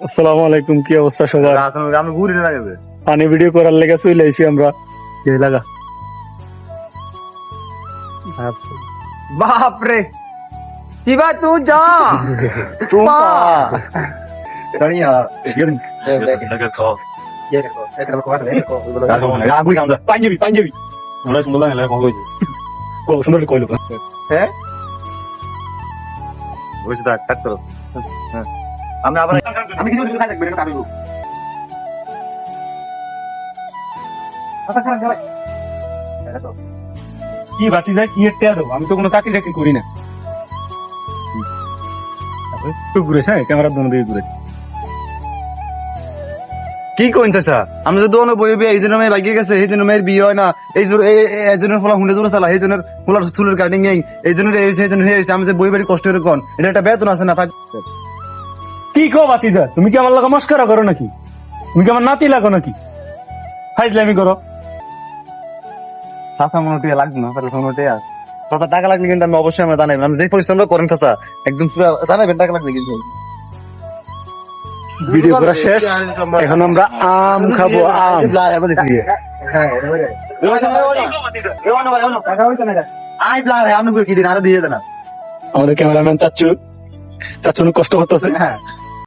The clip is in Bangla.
আসসালামু আলাইকুম, কি অবস্থা সবার? আমি ঘুরি না যাবে পানি ভিডিও করার লেগে চলে আইছি আমরা। কে লাগা बाप रे शिवा तू जा तू बढ़िया পাঞ্জাবি আমরা সুন্দর লাগে ও সুন্দর কইলো है বুঝছ দা কাট করো আমরা আবার আমি কিছু খাই থাকবে না আমি কি বাতি যায় কি টেয়া দেবো? আমি তো কোনো চাকরি টাকরি করি না। একটু ঘুরেছে, হ্যাঁ ক্যামেরার দোনো দিকে ঘুরেছে। কি কইন চাচা আমরা যদি অন্য বই এই জন্য মেয়ে বাইকে গেছে এই জন্য মেয়ের বিয়ে হয় না এই জন্য ফলা হুন্ডে জোরে চালা এই জন্য ফলার চুলের কাটিং এই জন্য এই জন্য আমি যে বই বাড়ি কষ্ট করে কোন এটা একটা বেতন আছে না কি কো বাতি যা? তুমি কি আমার লাগা মস্করা করো নাকি? তুমি কি আমার নাতি লাগো নাকি? ফাইজলামি করো। চাচা মনে টিয়া লাগবে না তাহলে মনে টিয়া চাচা টাকা লাগলে কিন্তু আমি অবশ্যই আমরা জানাবেন আমি যে পরিশ্রমটা করেন চাচা একদম জানাবেন টাকা লাগলে কিন্তু ভিডিও করা শেষ, এখন আমরা আম খাবো। আম আমাদের ক্যামেরাম্যান চাচ্চু অনেক কষ্ট করতেছে।